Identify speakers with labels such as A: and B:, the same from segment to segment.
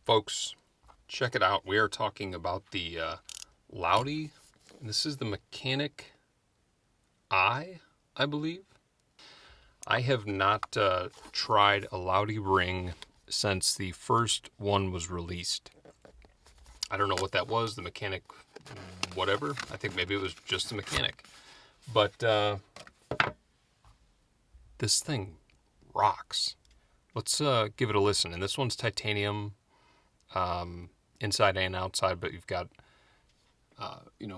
A: Folks, check it out. We are talking about the Lautie. This is the Mechanic I believe. I have not tried a Lautie ring since the first one was released. I don't know what that was, the Mechanic whatever. I think maybe it was just the Mechanic. But this thing rocks. Let's give it a listen. And this one's titanium, inside and outside, but you've got,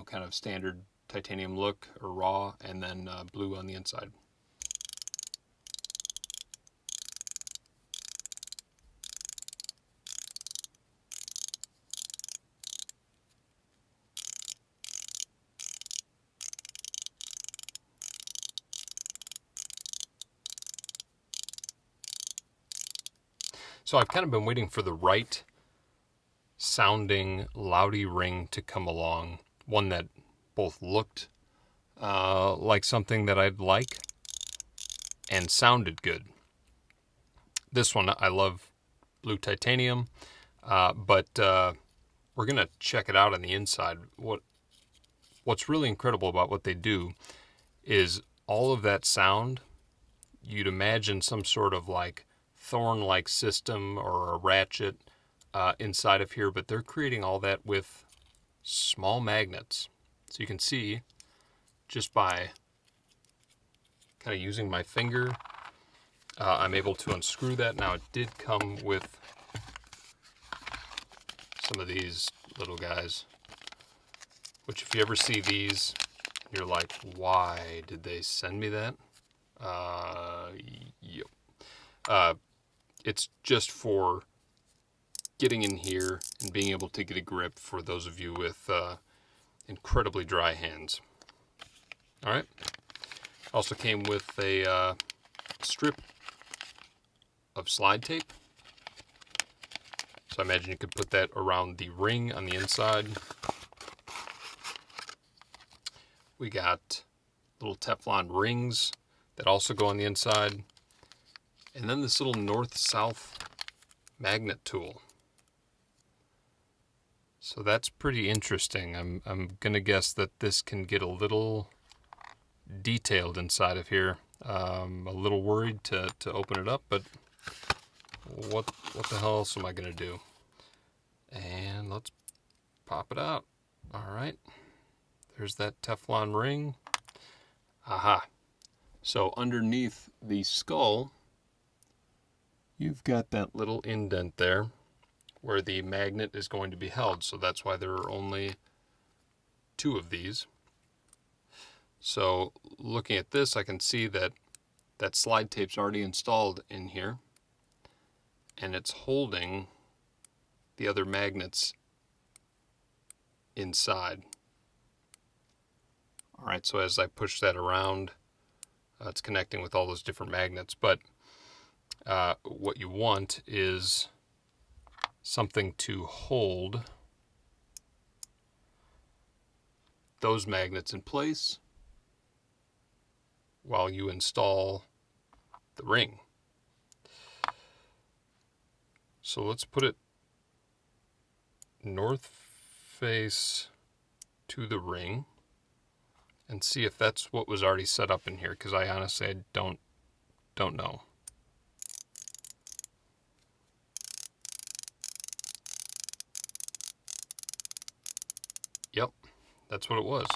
A: kind of standard titanium look or raw, and then blue on the inside. So I've kind of been waiting for the right sounding Lautie ring to come along. One that both looked like something that I'd like and sounded good. This one, I love blue titanium, but we're going to check it out on the inside. What's really incredible about what they do is all of that sound, you'd imagine some sort of like thorn-like system or a ratchet inside of here, but they're creating all that with small magnets. So you can see just by kind of using my finger, I'm able to unscrew that. Now it did come with some of these little guys, which if you ever see these, you're like, why did they send me that? Yep. It's just for getting in here and being able to get a grip for those of you with incredibly dry hands. All right. Also came with a strip of slide tape. So I imagine you could put that around the ring on the inside. We got little Teflon rings that also go on the inside. And then this little north-south magnet tool. So that's pretty interesting. I'm going to guess that this can get a little detailed inside of here. I'm a little worried to open it up, but what the hell else am I going to do? And let's pop it out. All right. There's that Teflon ring. Aha. So underneath the skull, you've got that little indent there where the magnet is going to be held. So that's why there are only 2 of these. So looking at this, I can see that that slide tape's already installed in here, and it's holding the other magnets inside. All right, so as I push that around, it's connecting with all those different magnets. But what you want is something to hold those magnets in place while you install the ring. So let's put it north face to the ring and see if that's what was already set up in here, because I honestly don't know. Yep, that's what it was.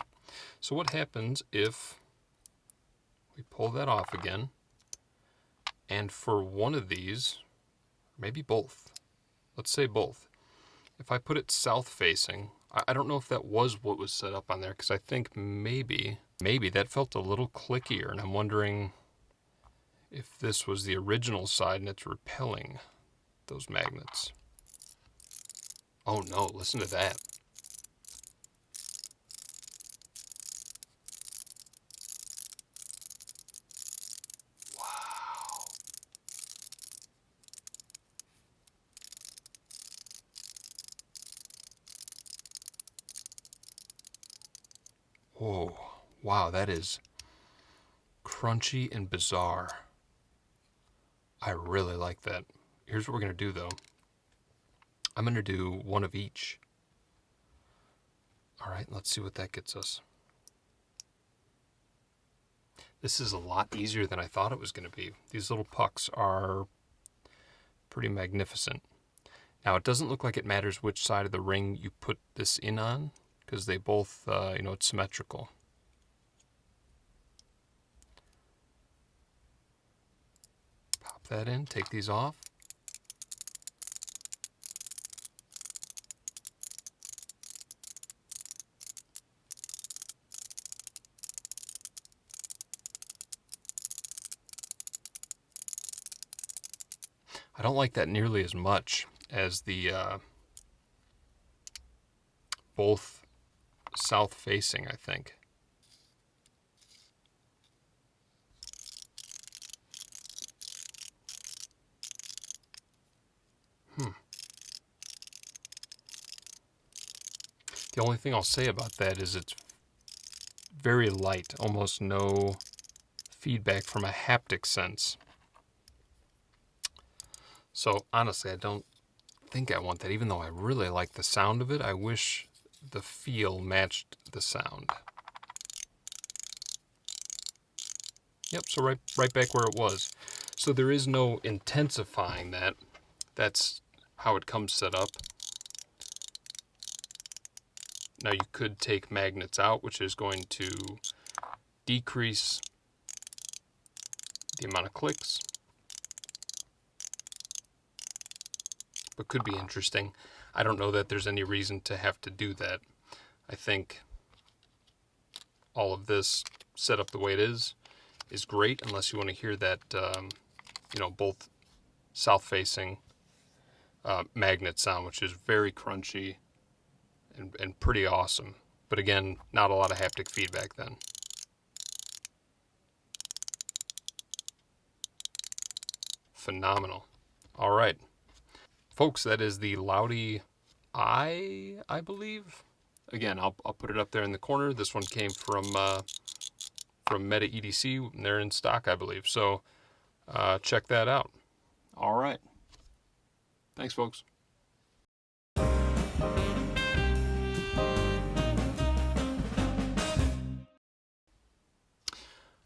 A: So what happens if we pull that off again, and for one of these, maybe both, let's say both, if I put it south facing, I don't know if that was what was set up on there, because I think maybe that felt a little clickier, and I'm wondering if this was the original side and it's repelling those magnets. Oh no, listen to that. Wow. Whoa, wow, that is crunchy and bizarre. I really like that. Here's what we're going to do, though. I'm going to do one of each. All right, let's see what that gets us. This is a lot easier than I thought it was going to be. These little pucks are pretty magnificent. Now, it doesn't look like it matters which side of the ring you put this in on, because they both, it's symmetrical. Pop that in, take these off. I don't like that nearly as much as the both south facing, I think. The only thing I'll say about that is it's very light, almost no feedback from a haptic sense. So honestly, I don't think I want that. Even though I really like the sound of it, I wish the feel matched the sound. Yep, so right back where it was. So there is no intensifying that. That's how it comes set up. Now you could take magnets out, which is going to decrease the amount of clicks, but could be interesting. I don't know that there's any reason to have to do that. I think all of this set up the way it is great, unless you want to hear that, both south-facing magnet sound, which is very crunchy and pretty awesome. But again, not a lot of haptic feedback then. Phenomenal. All right. Folks, that is the Lautie I believe. Again, I'll put it up there in the corner. This one came from Meta EDC. They're in stock, I believe. So check that out. All right. Thanks, folks.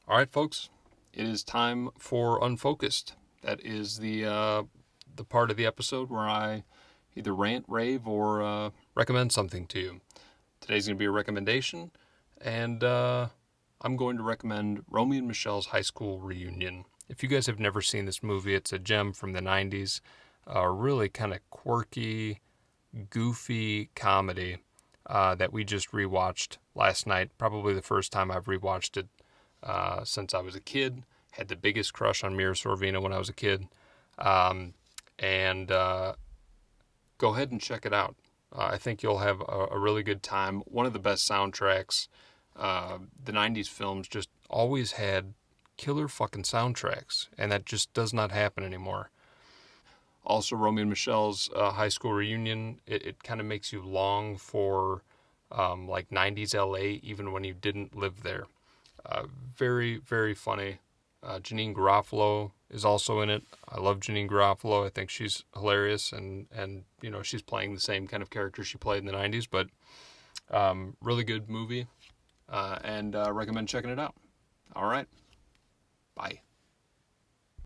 A: All right, folks. It is time for Unfocused. That is the part of the episode where I either rant, rave, or recommend something to you. Today's going to be a recommendation, and I'm going to recommend Romy and Michelle's High School Reunion. If you guys have never seen this movie, it's a gem from the 90s. Really kind of quirky, goofy comedy that we just rewatched last night. Probably the first time I've rewatched it since I was a kid. Had the biggest crush on Mira Sorvino when I was a kid. And go ahead and check it out. I think you'll have a really good time. One of the best soundtracks. The 90s films just always had killer fucking soundtracks, and that just does not happen anymore. Also, Romy and Michelle's High School Reunion, it kind of makes you long for like 90s LA, even when you didn't live there. Very, very funny. Janine Garofalo is also in it. I love Janine Garofalo. I think she's hilarious, and she's playing the same kind of character she played in the 90s, but really good movie, and recommend checking it out. All right. Bye.